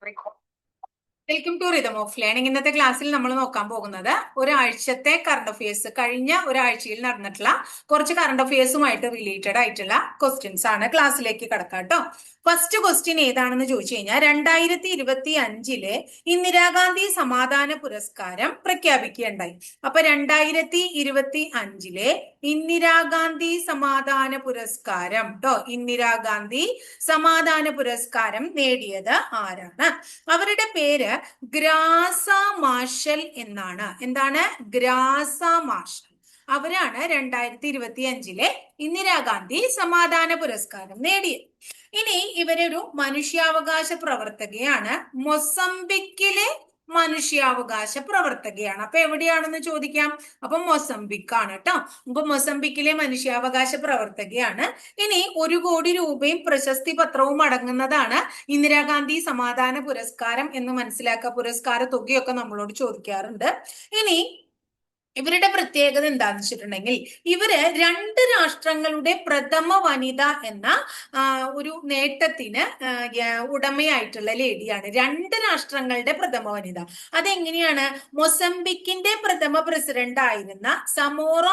Welcome to rhythm of learning. ഇന്നത്തെ ക്ലാസ്സിൽ നമ്മൾ നോക്കാൻ പോകുന്നത് ഒരാഴ്ചത്തെ കറണ്ട് അഫയേഴ്സ്, കഴിഞ്ഞ ഒരാഴ്ചയിൽ നടന്നിട്ടുള്ള കുറച്ച് കറണ്ട് അഫയേഴ്സുമായിട്ട് റിലേറ്റഡ് ആയിട്ടുള്ള ക്വസ്റ്റ്യൻസ് ആണ്. ക്ലാസ്സിലേക്ക് കിടക്കാം കേട്ടോ. ഫസ്റ്റ് ക്വസ്റ്റ്യൻ ഏതാണെന്ന് ചോദിച്ചു കഴിഞ്ഞാൽ 2025 ഇന്ദിരാഗാന്ധി സമാധാന പുരസ്കാരം പ്രഖ്യാപിക്കുകയുണ്ടായി. അപ്പൊ 2025 ഇന്ദിരാഗാന്ധി സമാധാന പുരസ്കാരം കേട്ടോ, ഇന്ദിരാഗാന്ധി സമാധാന പുരസ്കാരം നേടിയത് ആരാണ്? അവരുടെ പേര് ഗ്രാസ മാർഷൽ എന്നാണ്. എന്താണ്? ഗ്രാസ മാർഷൽ. അവരാണ് 2025 ഇന്ദിരാഗാന്ധി സമാധാന പുരസ്കാരം നേടിയത്. ഇനി ഇവരൊരു മനുഷ്യാവകാശ പ്രവർത്തകയാണ്. മൊസംബിക്കിലെ മനുഷ്യാവകാശ പ്രവർത്തകയാണ്. അപ്പൊ എവിടെയാണെന്ന് ചോദിക്കാം. അപ്പൊ മൊസംബിക്കാണ് കേട്ടോ. അപ്പൊ മൊസംബിക്കിലെ മനുഷ്യാവകാശ പ്രവർത്തകയാണ്. ഇനി 1 കോടി രൂപയും പ്രശസ്തി പത്രവും അടങ്ങുന്നതാണ് ഇന്ദിരാഗാന്ധി സമാധാന പുരസ്കാരം എന്ന് മനസ്സിലാക്കുക. പുരസ്കാര തുകയൊക്കെ നമ്മളോട് ചോദിക്കാറുണ്ട്. ഇനി ഇവരുടെ പ്രത്യേകത എന്താന്ന് വെച്ചിട്ടുണ്ടെങ്കിൽ ഇവര് 2 രാഷ്ട്രങ്ങളുടെ പ്രഥമ വനിത എന്ന ഒരു നേട്ടത്തിന് ഉടമയായിട്ടുള്ള ലേഡിയാണ്. 2 രാഷ്ട്രങ്ങളുടെ പ്രഥമ വനിത. അതെങ്ങനെയാണ്? മൊസംബിക്കിന്റെ പ്രഥമ പ്രസിഡന്റ് ആയിരുന്ന സമോറ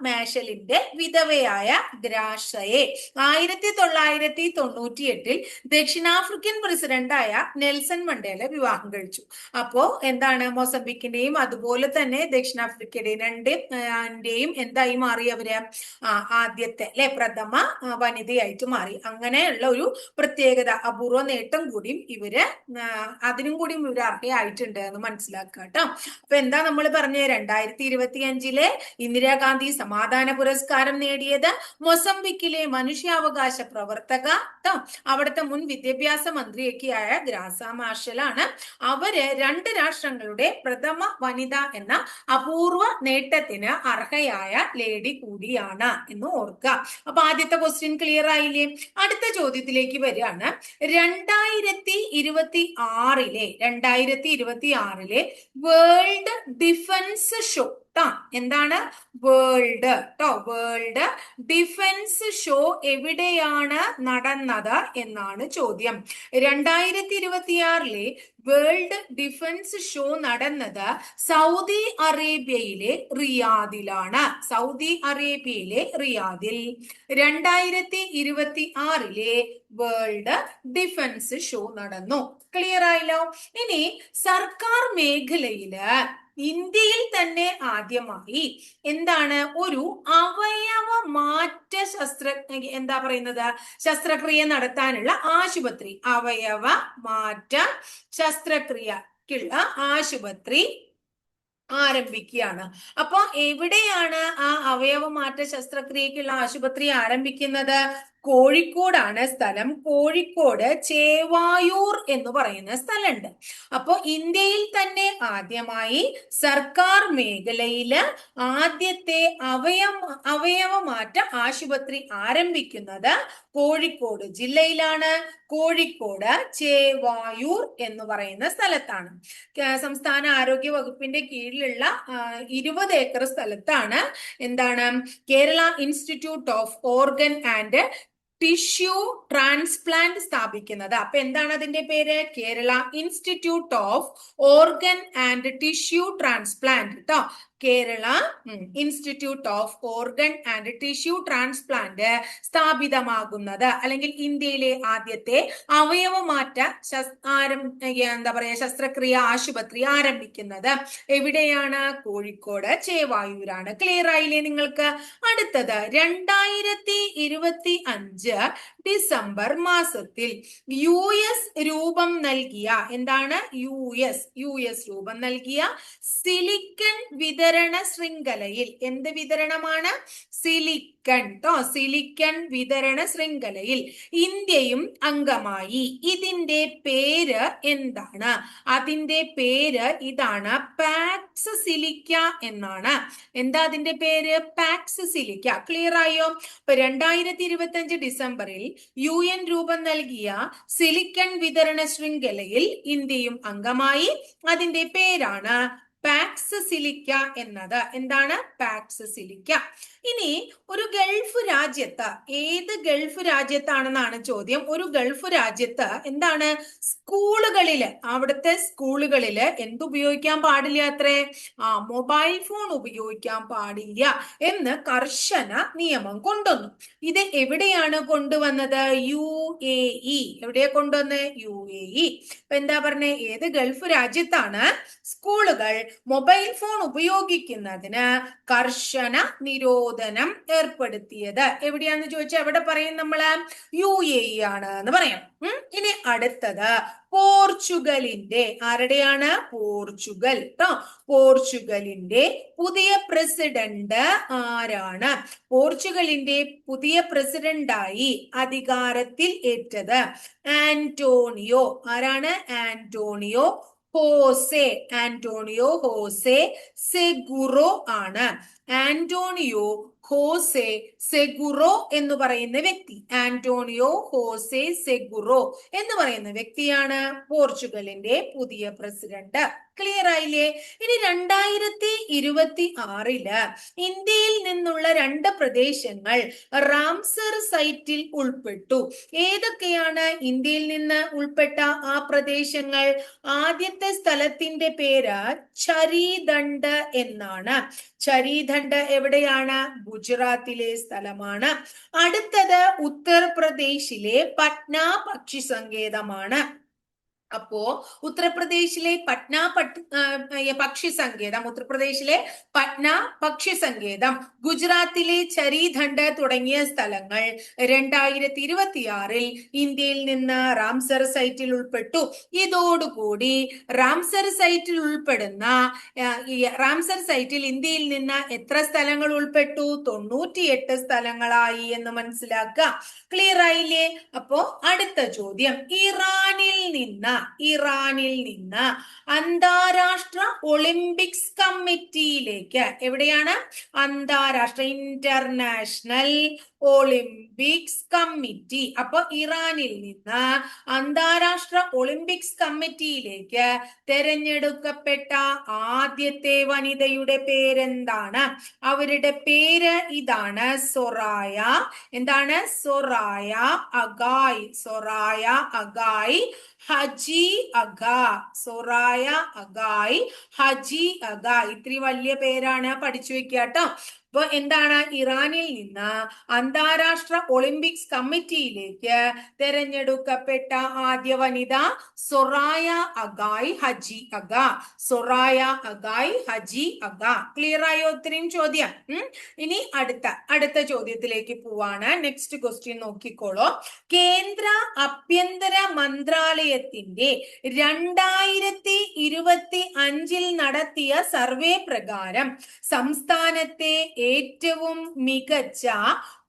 മാഷലിന്റെ വിധവയായ ഗ്രാഷയെ 1998 ദക്ഷിണാഫ്രിക്കൻ പ്രസിഡന്റായ നെൽസൺ മണ്ടേല വിവാഹം കഴിച്ചു. അപ്പോ എന്താണ്? മൊസംബിക്കിന്റെയും അതുപോലെ തന്നെ ദക്ഷിണാഫ്രിക്കയുടെയും എന്തായി മാറി? അവര് ആദ്യത്തെ പ്രഥമ വനിതയായിട്ട് മാറി. അങ്ങനെയുള്ള ഒരു പ്രത്യേകത, അപൂർവ നേട്ടം കൂടിയും ഇവര് അതിനും കൂടി ഇവര് അർഹയായിട്ടുണ്ട് എന്ന് മനസ്സിലാക്കുക കേട്ടോ. അപ്പൊ എന്താ നമ്മൾ പറഞ്ഞത്? 2025 ഇന്ദിരാഗാന്ധി സമാധാന പുരസ്കാരം നേടിയത് മൊസംബിക്കിലെ മനുഷ്യാവകാശ പ്രവർത്തക അവിടുത്തെ മുൻ വിദ്യാഭ്യാസ മന്ത്രിയൊക്കെയായ ഗ്രാസ മാർഷലാണ്. അവര് 2 രാഷ്ട്രങ്ങളുടെ പ്രഥമ വനിത എന്ന അപൂർവ നേട്ടത്തിന് അർഹയായ ലേഡി കൂടിയാണ് എന്ന് ഓർക്കുക. അപ്പൊ ആദ്യത്തെ ക്വസ്റ്റ്യൻ ക്ലിയർ ആയില്ലേ? അടുത്ത ചോദ്യത്തിലേക്ക് വരികയാണ്. 2026 വേൾഡ് ഡിഫൻസ് ഷോ എന്താണ്? വേൾഡ് ഡിഫൻസ് ഷോ എവിടെയാണ് നടന്നത് എന്നാണ് ചോദ്യം. 2026 വേൾഡ് ഡിഫൻസ് ഷോ നടന്നത് സൗദി അറേബ്യയിലെ റിയാദിലാണ്. 2026 വേൾഡ് ഡിഫൻസ് ഷോ നടന്നു. ക്ലിയർ ആയല്ലോ? ഇനി സർക്കാർ മേഖലയില് ഇന്ത്യയിൽ തന്നെ ആദ്യമായി എന്താണ് ഒരു അവയവ മാറ്റ ശസ്ത്രക്രിയ നടത്താനുള്ള ആശുപത്രി, അവയവ മാറ്റ ശസ്ത്രക്രിയക്കുള്ള ആശുപത്രി ആരംഭിക്കുകയാണ്. അപ്പൊ എവിടെയാണ് ആ അവയവമാറ്റ ശസ്ത്രക്രിയക്കുള്ള ആശുപത്രി ആരംഭിക്കുന്നത്? കോഴിക്കോടാണ് സ്ഥലം. കോഴിക്കോട് ചേവായൂർ എന്ന് പറയുന്ന സ്ഥലമുണ്ട്. അപ്പോ ഇന്ത്യയിൽ തന്നെ ആദ്യമായി സർക്കാർ മേഖലയില് ആദ്യത്തെ അവയവമാറ്റ ആശുപത്രി ആരംഭിക്കുന്നത് കോഴിക്കോട് ജില്ലയിലാണ്. കോഴിക്കോട് ചേവായൂർ എന്ന് പറയുന്ന സ്ഥലത്താണ്. സംസ്ഥാന ആരോഗ്യ വകുപ്പിന്റെ കീഴിലുള്ള 20 ഏക്കർ സ്ഥലത്താണ് എന്താണ് Kerala institute of organ and tissue transplant സ്ഥാപിക്കുന്നത്. അപ്പൊ എന്താണ് അതിന്റെ പേര്? Kerala institute of organ and tissue transplant കേട്ടോ. Kerala institute of organ and tissue transplant സ്ഥാപിതമാകുന്നത്, അല്ലെങ്കിൽ ഇന്ത്യയിലെ ആദ്യത്തെ അവയവമാറ്റ ശസ്ത്രക്രിയ ആശുപത്രി ആരംഭിക്കുന്നത് എവിടെയാണ്? കോഴിക്കോട് ചേവായൂരാണ്. ക്ലിയർ ആയില്ലേ നിങ്ങൾക്ക്? അടുത്തത് 2025 ഡിസംബർ മാസത്തിൽ US രൂപം നൽകിയ എന്താണ്? US രൂപം നൽകിയ സിലിക്കൺ വിതരണ ശൃംഖലയിൽ എന്ത് വിതരണമാണ്? സിലിക്കൺ വിതരണ ശൃംഖലയിൽ ഇന്ത്യയും അംഗമായി. ഇതിന്റെ പേര് എന്താണ്? അതിന്റെ പേര് ഇതാണ്, പാക്സ് സിലിക്ക എന്നാണ്. എന്താ അതിന്റെ പേര്? Pax silica. ക്ലിയർ ആയോ? ഇപ്പൊ 2025 ഡിസംബറിൽ UN രൂപം നൽകിയ സിലിക്കൺ വിതരണ ശൃംഖലയിൽ ഇന്ത്യയും അംഗമായി. അതിന്റെ പേരാണ് പാക്സ് സിലിക്ക എന്നത്. എന്താണ് പാക്സ് സിലിക്ക? ഇനി ഒരു ഗൾഫ് രാജ്യത്ത്, ഏത് ഗൾഫ് രാജ്യത്താണെന്നാണ് ചോദ്യം. ഒരു ഗൾഫ് രാജ്യത്ത് എന്താണ് സ്കൂളുകളില്, അവിടുത്തെ സ്കൂളുകളില് എന്തുപയോഗിക്കാൻ പാടില്ല അത്രേ? മൊബൈൽ ഫോൺ ഉപയോഗിക്കാൻ പാടില്ല എന്ന് കർശന നിയമം കൊണ്ടുവന്നു. ഇത് എവിടെയാണ് കൊണ്ടുവന്നത്? UAE. എവിടെയാ കൊണ്ടുവന്നത്? UAE. അപ്പൊ എന്താ പറഞ്ഞേ? ഏത് ഗൾഫ് രാജ്യത്താണ് സ്കൂളുകൾ മൊബൈൽ ഫോൺ ഉപയോഗിക്കുന്നതിന് കർശന നിരോധനം ഏർപ്പെടുത്തിയത്? എവിടെയാന്ന് ചോദിച്ചാൽ എവിടെ പറയും നമ്മള്? UAE ആണ് എന്ന് പറയാം. ഇനി അടുത്തത് പോർച്ചുഗലിന്റെ, ആരുടെയാണ്? പോർച്ചുഗൽ ട്ടോ. പോർച്ചുഗലിന്റെ പുതിയ പ്രസിഡന്റ് ആരാണ്? പോർച്ചുഗലിന്റെ പുതിയ പ്രസിഡന്റായി അധികാരത്തിൽ ഏറ്റത് ആന്റോണിയോ. ആരാണ്? Antonio Jose. ആന്റോണിയോ ഹോസെ സെഗുറോ ആണ്. ആന്റോണിയോ ഹോസെ സെഗുറോ എന്ന് പറയുന്ന വ്യക്തി, ആന്റോണിയോ ഹോസെ സെഗുറോ എന്ന് പറയുന്ന വ്യക്തിയാണ് പോർച്ചുഗലിന്റെ പുതിയ പ്രസിഡന്റ്. ക്ലിയർ ആയില്ലേ? ഇനി 2026 ഇന്ത്യയിൽ നിന്നുള്ള 2 പ്രദേശങ്ങൾ റാംസർ സൈറ്റിൽ ഉൾപ്പെട്ടു. ഏതൊക്കെയാണ് ഇന്ത്യയിൽ നിന്ന് ഉൾപ്പെട്ട ആ പ്രദേശങ്ങൾ? ആദ്യത്തെ സ്ഥലത്തിന്റെ പേര് ചരീദണ്ഡ് എന്നാണ്. ചരീദണ്ഡ് എവിടെയാണ്? ഗുജറാത്തിലെ സ്ഥലമാണ്. അടുത്തത് ഉത്തർപ്രദേശിലെ പട്ന പക്ഷി സങ്കേതമാണ്. അപ്പോ ഉത്തർപ്രദേശിലെ പട്ന പക്ഷി സങ്കേതം, ഉത്തർപ്രദേശിലെ പട്ന പക്ഷി സങ്കേതം, ഗുജറാത്തിലെ ചരീദണ്ഡ് തുടങ്ങിയ സ്ഥലങ്ങൾ 2026 ഇന്ത്യയിൽ നിന്ന് റാംസർ സൈറ്റിൽ ഉൾപ്പെട്ടു. ഇതോടുകൂടി റാംസർ സൈറ്റിൽ ഉൾപ്പെടുന്ന റാംസർ സൈറ്റിൽ ഇന്ത്യയിൽ നിന്ന് എത്ര സ്ഥലങ്ങൾ ഉൾപ്പെട്ടു? 98 സ്ഥലങ്ങളായി എന്ന് മനസ്സിലാക്കുക. ക്ലിയർ ആയില്ലേ? അപ്പോ അടുത്ത ചോദ്യം, ഇറാനിൽ നിന്ന് അന്താരാഷ്ട്ര ഒളിമ്പിക്സ് കമ്മിറ്റിയിലേക്ക്, എവിടെയാണ്? അന്താരാഷ്ട്ര ഇന്റർനാഷണൽ ഒളിമ്പിക്സ് കമ്മിറ്റി. അപ്പൊ ഇറാനിൽ നിന്ന് അന്താരാഷ്ട്ര ഒളിമ്പിക്സ് കമ്മിറ്റിയിലേക്ക് തെരഞ്ഞെടുക്കപ്പെട്ട ആദ്യത്തെ വനിതയുടെ പേരെന്താണ്? അവരുടെ പേര് ഇതാണ്, സൊറായ. എന്താണ്? സൊറായ അഗായ്. സൊറായ അഗായ് ഹജി അഗ. സൊറായ അഗായ് ഹജി അഗ. ഇത്തിരി വലിയ പേരാണ്, പഠിച്ചു വെക്കുക കേട്ടോ. അപ്പൊ എന്താണ്? ഇറാനിൽ നിന്ന് അന്താരാഷ്ട്ര ഒളിമ്പിക്സ് കമ്മിറ്റിയിലേക്ക് തെരഞ്ഞെടുക്കപ്പെട്ട ആദ്യ വനിത സൊറായ അഗായ് ഹജി അഗ. സൊറായ അഗായ് ഹജി അഗ. ക്ലിയർ ആയോ? ഇത്രയും ചോദ്യം. ഇനി അടുത്ത ചോദ്യത്തിലേക്ക് പോവാണ്. നെക്സ്റ്റ് ക്വസ്റ്റ്യൻ നോക്കിക്കോളൂ. കേന്ദ്ര ആഭ്യന്തര മന്ത്രാലയത്തിന്റെ 2025 നടത്തിയ സർവേ പ്രകാരം സംസ്ഥാനത്തെ ഏറ്റവും മികച്ച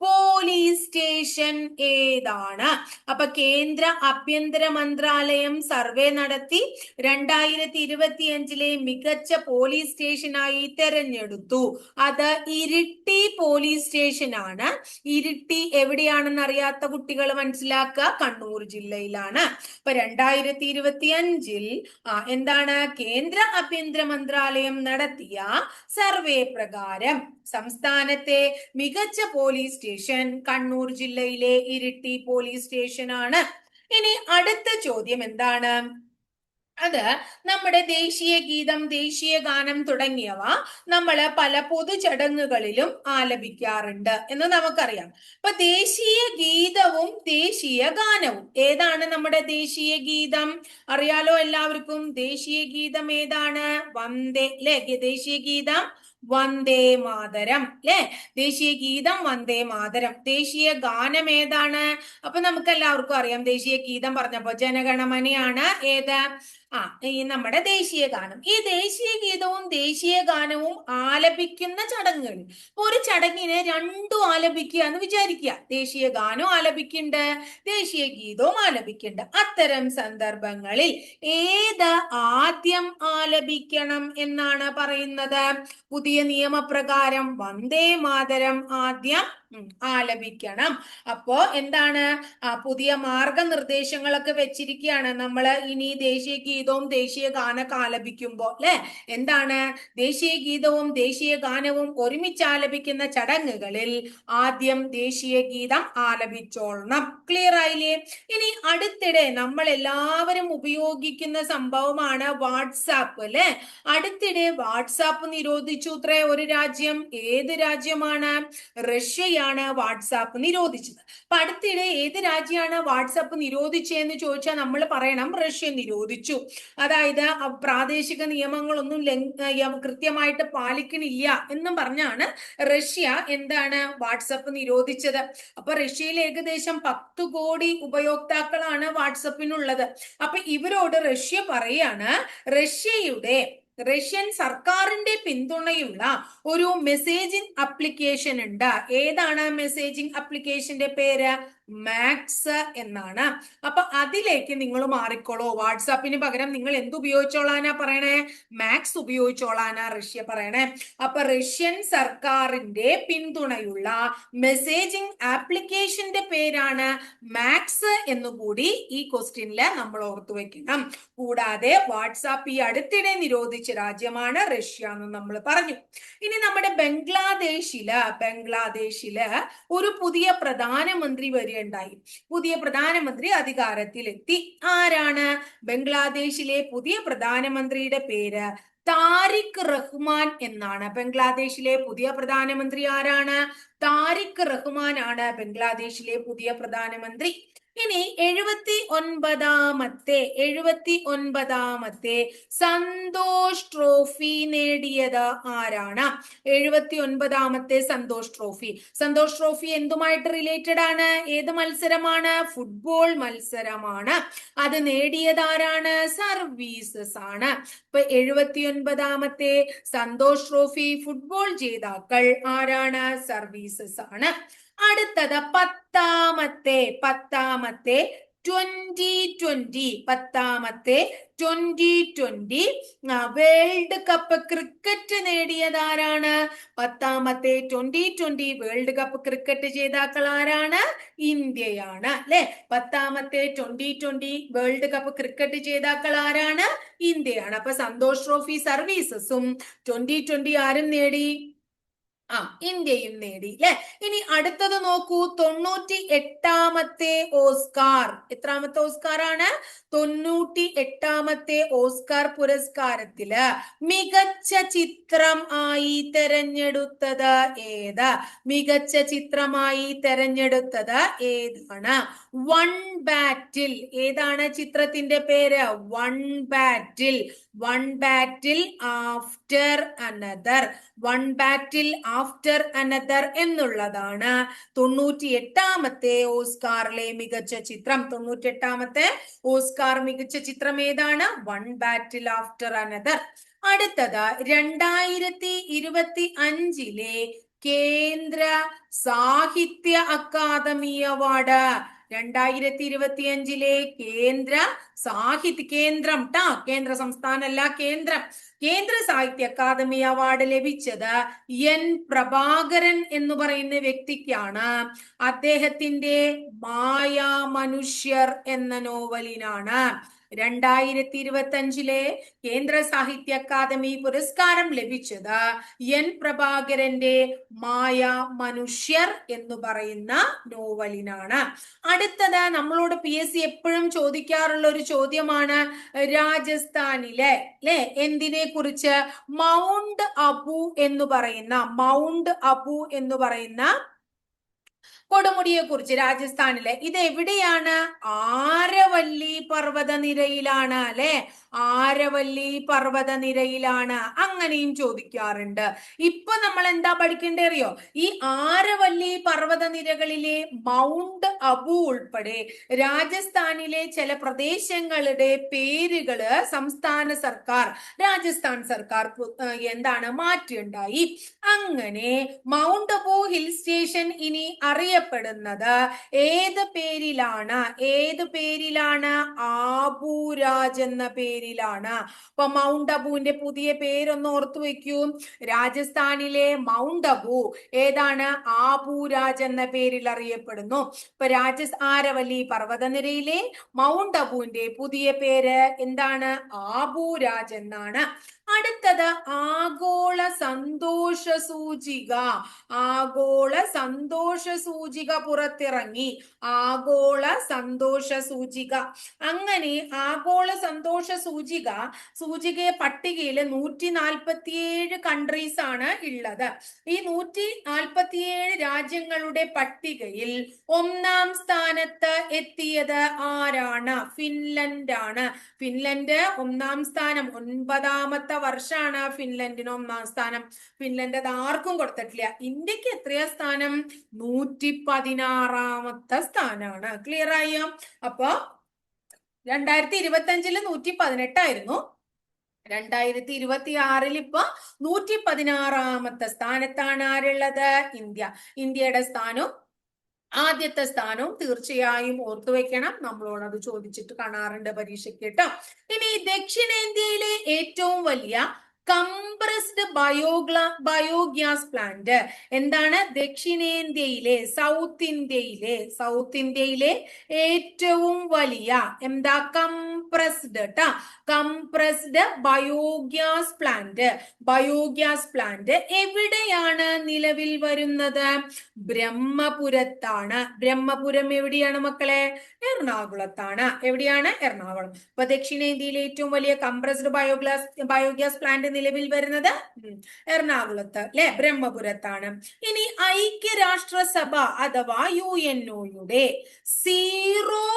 പോലീസ് സ്റ്റേഷൻ ഏതാണ്? അപ്പൊ കേന്ദ്ര ആഭ്യന്തര മന്ത്രാലയം സർവേ നടത്തി 2025 മികച്ച പോലീസ് സ്റ്റേഷനായി തെരഞ്ഞെടുത്തു. അത് ഇരിട്ടി പോലീസ് സ്റ്റേഷൻ ആണ്. ഇരിട്ടി എവിടെയാണെന്ന് അറിയാത്ത കുട്ടികൾ മനസ്സിലാക്കുക, കണ്ണൂർ ജില്ലയിലാണ്. അപ്പൊ 2025 എന്താണ്? കേന്ദ്ര ആഭ്യന്തര മന്ത്രാലയം നടത്തിയ സർവേ പ്രകാരം സംസ്ഥാനത്തെ മികച്ച പോലീസ് സ്റ്റേഷൻ കണ്ണൂർ ജില്ലയിലെ ഇരിട്ടി പോലീസ് സ്റ്റേഷൻ ആണ്. ഇനി അടുത്ത ചോദ്യം എന്താണ്? അത് നമ്മുടെ ദേശീയ ഗീതം, ദേശീയ ഗാനം തുടങ്ങിയവ നമ്മൾ പല പൊതുചടങ്ങുകളിലും ആലപിക്കാറുണ്ട് എന്ന് നമുക്കറിയാം. അപ്പൊ ദേശീയ ഗീതവും ദേശീയ ഗാനവും ഏതാണ്? നമ്മുടെ ദേശീയ ഗീതം അറിയാലോ എല്ലാവർക്കും. ദേശീയ ഗീതം ഏതാണ്? വന്ദേ അല്ലെ? ദേശീയ ഗീതം വന്ദേ മാതരം അല്ലെ? ദേശീയ ഗീതം വന്ദേ മാതരം. ദേശീയ ഗാനം ഏതാണ്? അപ്പൊ നമുക്ക് എല്ലാവർക്കും അറിയാം, ദേശീയ ഗീതം പറഞ്ഞപ്പോ ജനഗണമനയാണ്. ഏത്? ഈ നമ്മുടെ ദേശീയ ഗാനം. ഈ ദേശീയ ഗീതവും ദേശീയ ഗാനവും ആലപിക്കുന്ന ചടങ്ങുകൾ, ഒരു ചടങ്ങിന് രണ്ടും ആലപിക്കുക എന്ന് വിചാരിക്കുക. ദേശീയ ഗാനവും ആലപിക്കുന്നുണ്ട്, ദേശീയ ഗീതവും ആലപിക്കുന്നുണ്ട്. അത്തരം സന്ദർഭങ്ങളിൽ ഏത് ആദ്യം ആലപിക്കണം എന്നാണ് പറയുന്നത്? പുതിയ നിയമപ്രകാരം വന്ദേ മാതരം ആദ്യം ആലപിക്കണം. അപ്പോ എന്താണ് പുതിയ മാർഗനിർദ്ദേശങ്ങളൊക്കെ വെച്ചിരിക്കുകയാണ് നമ്മൾ ഇനി ദേശീയ ഗീതവും ദേശീയ ഗാനമൊക്കെ ആലപിക്കുമ്പോ അല്ലെ. എന്താണ് ദേശീയ ഗീതവും ദേശീയ ഗാനവും ഒരുമിച്ച് ആലപിക്കുന്ന ചടങ്ങുകളിൽ ആദ്യം ദേശീയ ഗീതം ആലപിച്ചോളണം. ക്ലിയർ ആയില്ലേ? ഇനി അടുത്തിടെ നമ്മൾ എല്ലാവരും ഉപയോഗിക്കുന്ന സംഭവമാണ് വാട്സാപ്പ് അല്ലെ. അടുത്തിടെ വാട്സാപ്പ് നിരോധിച്ചു അത്രേ ഒരു രാജ്യം. ഏത് രാജ്യമാണ്? റഷ്യയാണ് വാട്സാപ്പ് നിരോധിച്ചത്. അപ്പൊ അടുത്തിടെ ഏത് രാജ്യമാണ് വാട്സാപ്പ് നിരോധിച്ചതെന്ന് ചോദിച്ചാൽ നമ്മൾ പറയണം റഷ്യ നിരോധിച്ചു. അതായത് പ്രാദേശിക നിയമങ്ങളൊന്നും കൃത്യമായിട്ട് പാലിക്കണില്ല എന്നും പറഞ്ഞാണ് റഷ്യ എന്താണ് വാട്സപ്പ് നിരോധിച്ചത്. അപ്പൊ റഷ്യയിൽ ഏകദേശം 10 കോടി ഉപയോക്താക്കളാണ് വാട്സപ്പിനുള്ളത്. അപ്പൊ ഇവരോട് റഷ്യ പറയാണ് റഷ്യൻ സർക്കാരിന്റെ പിന്തുണയുള്ള ഒരു മെസ്സേജിംഗ് ആപ്ലിക്കേഷൻ ഉണ്ട്. ഏതാണ് മെസ്സേജിംഗ് ആപ്ലിക്കേഷന്റെ പേര്? മാക്സ് എന്നാണ്. അപ്പൊ അതിലേക്ക് നിങ്ങൾ മാറിക്കോളൂ. വാട്സാപ്പിന് പകരം നിങ്ങൾ എന്ത് ഉപയോഗിച്ചോളാനാ പറയണേ? മാക്സ് ഉപയോഗിച്ചോളാനാ റഷ്യ പറയണേ. അപ്പൊ റഷ്യൻ സർക്കാരിന്റെ പിന്തുണയുള്ള മെസ്സേജിംഗ് ആപ്ലിക്കേഷന്റെ പേരാണ് മാക്സ് എന്നുകൂടി ഈ ക്വസ്റ്റ്യനില് നമ്മൾ ഓർത്തു വെക്കണം. കൂടാതെ വാട്സാപ്പ് ഈ അടുത്തിടെ നിരോധിച്ച രാജ്യമാണ് റഷ്യ എന്ന് നമ്മൾ പറഞ്ഞു. ഇനി നമ്മുടെ ബംഗ്ലാദേശില് ഒരു പുതിയ പ്രധാനമന്ത്രി വരികയുണ്ടായി. പുതിയ പ്രധാനമന്ത്രി അധികാരത്തിലെത്തി. ആരാണ്? ബംഗ്ലാദേശിലെ പുതിയ പ്രധാനമന്ത്രിയുടെ പേര് താരിഖ് റഹ്മാൻ എന്നാണ്. ബംഗ്ലാദേശിലെ പുതിയ പ്രധാനമന്ത്രി ആരാണ്? താരിഖ് റഹ്മാൻ ആണ് ബംഗ്ലാദേശിലെ പുതിയ പ്രധാനമന്ത്രി. ഇനി 79ാമത്തെ സന്തോഷ് ട്രോഫി നേടിയത് ആരാണ്? 79ാമത്തെ സന്തോഷ് ട്രോഫി എന്തുമായിട്ട് റിലേറ്റഡ് ആണ്? ഏത് മത്സരമാണ്? ഫുട്ബോൾ മത്സരമാണ്. അത് നേടിയത് ആരാണ്? സർവീസസ് ആണ്. ഇപ്പൊ 79ാമത്തെ സന്തോഷ് ട്രോഫി ഫുട്ബോൾ ജേതാക്കൾ ആരാണ്? സർവീസസ് ആണ്. അടുത്തത് പത്താമത്തെ 2020 വേൾഡ് കപ്പ് ക്രിക്കറ്റ് നേടിയത് ആരാണ്? 10ാമത്തെ 2020 വേൾഡ് കപ്പ് ക്രിക്കറ്റ് ജേതാക്കൾ ആരാണ്? ഇന്ത്യയാണ് അല്ലെ. 10ാമത്തെ 2020 വേൾഡ് കപ്പ് ക്രിക്കറ്റ് ജേതാക്കൾ ആരാണ്? ഇന്ത്യയാണ്. അപ്പൊ സന്തോഷ് ട്രോഫി സർവീസസും 2020 ആരും നേടി? ഇന്ത്യയും നേടി അല്ലെ. ഇനി അടുത്തത് നോക്കൂ. 98ാമത്തെ ഓസ്കാർ. എത്രാമത്തെ ഓസ്കാർ ആണ്? 98ാമത്തെ ഓസ്കാർ പുരസ്കാരത്തില് മികച്ച ചിത്രം ആയി തെരഞ്ഞെടുത്തത് ഏത്? മികച്ച ചിത്രമായി തെരഞ്ഞെടുത്തത് ഏതാണ്? വൺ ബാറ്റിൽ. ഏതാണ് ചിത്രത്തിന്റെ പേര്? വൺ ബാറ്റിൽ ആഫ്റ്റർ അനദർ എന്നുള്ളതാണ് 98ാമത്തെ ഓസ്കാറിലെ മികച്ച ചിത്രം. 98ാമത്തെ ഓസ്കാർ മികച്ച ചിത്രം ഏതാണ്? വൺ ബാറ്റിൽ ആഫ്റ്റർ അനദർ. അടുത്തത് 2025 കേന്ദ്ര സാഹിത്യ അക്കാദമി അവാർഡ്. 2025 കേന്ദ്ര സംസ്ഥാനമല്ല, കേന്ദ്ര സാഹിത്യ അക്കാദമി അവാർഡ് ലഭിച്ചത് എൻ പ്രഭാകരൻ എന്ന് പറയുന്ന വ്യക്തിക്കാണ്. അദ്ദേഹത്തിന്റെ മായാ മനുഷ്യർ എന്ന നോവലിനാണ്. 2025 കേന്ദ്ര സാഹിത്യ അക്കാദമി പുരസ്കാരം ലഭിച്ചത് എൻ പ്രഭാകരന്റെ മായ മനുഷ്യർ എന്ന് പറയുന്ന നോവലിനാണ്. അടുത്തത് നമ്മളോട് PSC എപ്പോഴും ചോദിക്കാറുള്ള ഒരു ചോദ്യമാണ്. രാജസ്ഥാനിലെ എന്തിനെ കുറിച്ച്? മൗണ്ട് അബു എന്ന് പറയുന്ന കൊടുമുടിയെ കുറിച്ച്. രാജസ്ഥാനിലെ ഇത് എവിടെയാണ്? ആരവല്ലി പർവ്വതനിരയിലാണ് അല്ലെ. ആരവല്ലി പർവ്വതനിരയിലാണ്. അങ്ങനെയും ചോദിക്കാറുണ്ട്. ഇപ്പൊ നമ്മൾ എന്താ പഠിക്കേണ്ടത് അറിയോ? ഈ ആരവല്ലി പർവ്വതനിരകളിലെ മൗണ്ട് അബു ഉൾപ്പെടെ രാജസ്ഥാനിലെ ചില പ്രദേശങ്ങളുടെ പേരുകള് രാജസ്ഥാൻ സർക്കാർ മാറ്റുണ്ടായി. അങ്ങനെ മൗണ്ട് അബു ഹിൽ സ്റ്റേഷൻ ഇനി അറിയപ്പെടുന്നത് ഏത് പേരിലാണ്? ആബുരാജ് എന്ന പേരിൽ പേരിലാണ്. അപ്പൊ മൗണ്ട് അബുവിന്റെ പുതിയ പേരൊന്ന് ഓർത്തു വെക്കൂ. രാജസ്ഥാനിലെ മൗണ്ട് അബു ഏതാണ്? ആബുരാജ് എന്ന പേരിൽ അറിയപ്പെടുന്നു. ഇപ്പൊ ആരവല്ലി പർവ്വതനിരയിലെ മൗണ്ട് അബുവിന്റെ പുതിയ പേര് എന്താണ്? ആബുരാജ് എന്നാണ്. അടുത്തത് ആഗോള സന്തോഷ സൂചിക. ആഗോള സന്തോഷ സൂചിക പുറത്തിറങ്ങി. ആഗോള സന്തോഷ സൂചിക. അങ്ങനെ ആഗോള സന്തോഷ സൂചികയെ പട്ടികയിൽ 147 കൺട്രീസ് ആണ് ഉള്ളത്. ഈ 147 രാജ്യങ്ങളുടെ പട്ടികയിൽ 1-ാം സ്ഥാനത്ത് എത്തിയത് ആരാണ്? ഫിൻലൻഡ് ആണ്. ഫിൻലൻഡ് 1-ാം സ്ഥാനം. 9ാമത്തെ വർഷമാണ് ഫിൻലൻഡിന് 1-ാം സ്ഥാനം. ഫിൻലൻഡ് അത് ആർക്കും കൊടുത്തിട്ടില്ല. ഇന്ത്യക്ക് എത്രയാ സ്ഥാനം? 116ാമത്തെ സ്ഥാനമാണ്. ക്ലിയർ ആയോ? അപ്പൊ 2025 118 ആയിരുന്നു. 2026 ഇപ്പൊ 116ാമത്തെ സ്ഥാനത്താണ് ആരുള്ളത്? ഇന്ത്യ. ഇന്ത്യയുടെ സ്ഥാനവും ആദ്യത്തെ സ്ഥാനവും തീർച്ചയായും ഓർത്തു വെക്കണം. നമ്മളോട് അത് ചോദിച്ചിട്ട് കാണാറുണ്ട് പരീക്ഷയ്ക്ക് കേട്ടോ. ഇനി ദക്ഷിണേന്ത്യയിലെ ഏറ്റവും വലിയ കംപ്രസ്ഡ് ബയോഗ്യാസ് പ്ലാന്റ് എന്താണ്? ദക്ഷിണേന്ത്യയിലെ സൗത്ത് ഇന്ത്യയിലെ ഏറ്റവും വലിയ എന്താ? കംപ്രസ്ഡ് ബയോഗ്യാസ് പ്ലാന്റ് എവിടെയാണ് നിലവിൽ വരുന്നത്? ബ്രഹ്മപുരത്താണ്. ബ്രഹ്മപുരം എവിടെയാണ് മക്കളെ? എറണാകുളത്താണ്. എവിടെയാണ്? എറണാകുളം. അപ്പൊ ദക്ഷിണേന്ത്യയിലെ ഏറ്റവും വലിയ കംപ്രസ്ഡ് ബയോഗ്യാസ് പ്ലാന്റ് നിലവിൽ വരുന്നത് എറണാകുളത്ത് അല്ലെ, ബ്രഹ്മപുരത്താണ്. ഇനി ഐക്യരാഷ്ട്രസഭ അഥവാ UNOയുടെ സീറോ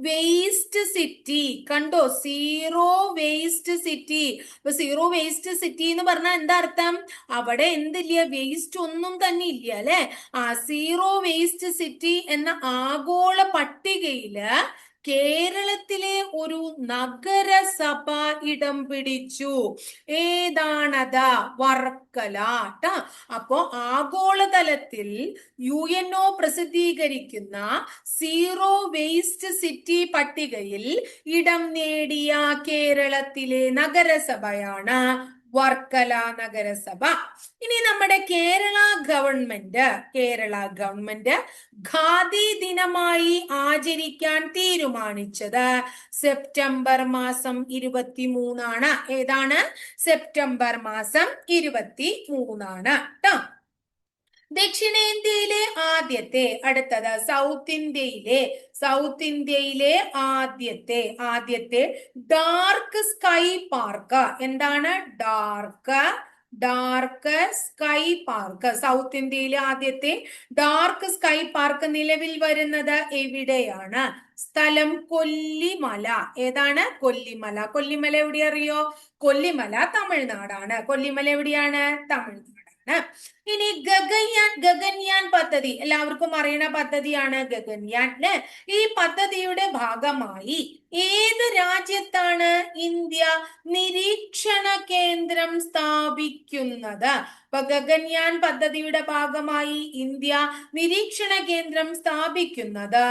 വേസ്റ്റ് സിറ്റി കണ്ടോ? Zero waste city. അപ്പൊ സീറോ വേസ്റ്റ് സിറ്റി എന്ന് പറഞ്ഞാൽ എന്താ അർത്ഥം? അവിടെ എന്തില്ല? വേസ്റ്റ് ഒന്നും തന്നെ ഇല്ല അല്ലെ. സീറോ വേസ്റ്റ് സിറ്റി എന്ന ആഗോള പട്ടികയില് കേരളത്തിലെ ഒരു നഗരസഭ ഇടം പിടിച്ചു. ഏതാണത്? വർക്കല. അപ്പോ ആഗോളതലത്തിൽ UNO പ്രസിദ്ധീകരിക്കുന്ന സീറോ വേസ്റ്റ് സിറ്റി പട്ടികയിൽ ഇടം നേടിയ കേരളത്തിലെ നഗരസഭയാണ് വർക്കല നഗരസഭ. ഇനി നമ്മുടെ കേരള ഗവൺമെന്റ് ഖാദി ദിനമായി ആചരിക്കാൻ തീരുമാനിച്ചത് സെപ്റ്റംബർ മാസം 23 ഏതാണ്? സെപ്റ്റംബർ മാസം 23 ട്ടോ. ദക്ഷിണേന്ത്യയിലെ അടുത്തത് സൗത്ത് ഇന്ത്യയിലെ ആദ്യത്തെ ഡാർക്ക് സ്കൈ പാർക്ക് എന്താണ്? Dark sky park. സൗത്ത് ഇന്ത്യയിലെ ആദ്യത്തെ ഡാർക്ക് സ്കൈ പാർക്ക് നിലവിൽ വരുന്നത് എവിടെയാണ്? സ്ഥലം കൊല്ലിമല. ഏതാണ്? കൊല്ലിമല എവിടെ അറിയോ? കൊല്ലിമല തമിഴ്നാടാണ്. കൊല്ലിമല എവിടെയാണ്? തമിഴ്നാട്. ഇനി ഗഗൻയാൻ പദ്ധതി എല്ലാവർക്കും അറിയുന്ന പദ്ധതിയാണ് ഗഗൻയാൻ അല്ലെ. ഈ പദ്ധതിയുടെ ഭാഗമായി ഏത് രാജ്യത്താണ് ഇന്ത്യ നിരീക്ഷണ കേന്ദ്രം സ്ഥാപിക്കുന്നത്? അപ്പൊ ഗഗൻയാൻ പദ്ധതിയുടെ ഭാഗമായി ഇന്ത്യ നിരീക്ഷണ കേന്ദ്രം സ്ഥാപിക്കുന്നത്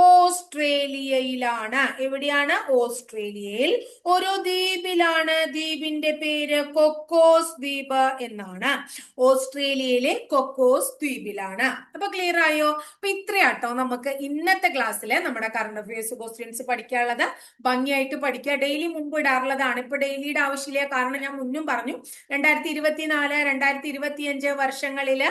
ഓസ്ട്രേലിയയിലാണ്. എവിടെയാണ്? ഓസ്ട്രേലിയയിൽ ഒരു ദ്വീപിലാണ്. ദ്വീപിന്റെ പേര് കൊക്കോസ് ദ്വീപ് എന്നാണ്. ഓസ്ട്രേലിയയിലെ കൊക്കോസ് ദ്വീപിലാണ്. അപ്പൊ ക്ലിയർ ആയോ? അപ്പൊ ഇത്രയാട്ടോ നമുക്ക് ഇന്നത്തെ ക്ലാസ്സിലെ നമ്മുടെ കറണ്ട് അഫയേഴ്സ് ക്വസ്റ്റ്യൻസ് പഠിക്കാനുള്ളത്. ഭംഗിയായിട്ട് പഠിക്കുക. ഡെയിലി മുമ്പ് ഇടാറുള്ളതാണ്. ഇപ്പൊ ഡെയിലിയുടെ ആവശ്യമില്ല. കാരണം ഞാൻ മുന്നും പറഞ്ഞു 2024 2025 വർഷങ്ങളില്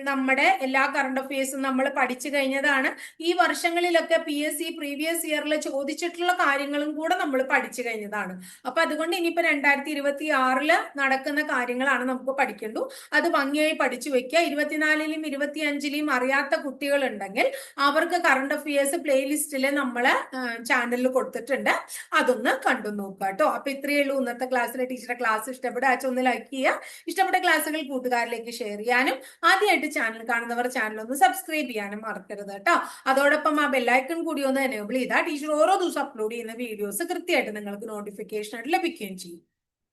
നമ്മുടെ എല്ലാ കറണ്ട് അഫയേഴ്സും നമ്മൾ പഠിച്ചു കഴിഞ്ഞതാണ്. ഈ വർഷങ്ങളിലൊക്കെ PSC പ്രീവിയസ് ഇയറിൽ ചോദിച്ചിട്ടുള്ള കാര്യങ്ങളും കൂടെ നമ്മൾ പഠിച്ചു കഴിഞ്ഞതാണ്. അപ്പൊ അതുകൊണ്ട് ഇനിയിപ്പോ 2026 നടക്കുന്ന കാര്യങ്ങളാണ് നമുക്ക് പഠിക്കേണ്ടു. അത് ഭംഗിയായി പഠിച്ചു വെക്കുക. 24-ലും 25-ലും അറിയാത്ത കുട്ടികൾ ഉണ്ടെങ്കിൽ അവർക്ക് കറണ്ട് അഫയേഴ്സ് പ്ലേലിസ്റ്റില് നമ്മള് ചാനലിൽ കൊടുത്തിട്ടുണ്ട്. അതൊന്ന് കണ്ടു നോക്കുക കേട്ടോ. അപ്പൊ ഇത്രയേ ഉള്ളൂ ഇന്നത്തെ ക്ലാസ്സിലെ. ടീച്ചറുടെ ക്ലാസ് ഇഷ്ടപ്പെടാച്ച ഒന്ന് ലൈക്ക് ചെയ്യുക. ഇഷ്ടപ്പെട്ട ക്ലാസ്സുകൾ കൂട്ടുകാരിലേക്ക് ഷെയർ ചെയ്യാനും ആദ്യമായിട്ട് ചാനൽ കാണുന്നവർ ചാനൽ ഒന്ന് സബ്സ്ക്രൈബ് ചെയ്യാനും മറക്കരുത് കേട്ടോ. അതോടൊപ്പം ആ ബെല്ലൈക്കൺ കൂടി ഒന്ന് എനേബിൾ ചെയ്താൽ ടീച്ചർ ഓരോ ദിവസം അപ്ലോഡ് ചെയ്യുന്ന വീഡിയോസ് കൃത്യമായിട്ട് നിങ്ങൾക്ക് നോട്ടിഫിക്കേഷൻ ആയിട്ട് ലഭിക്കുകയും ചെയ്യും.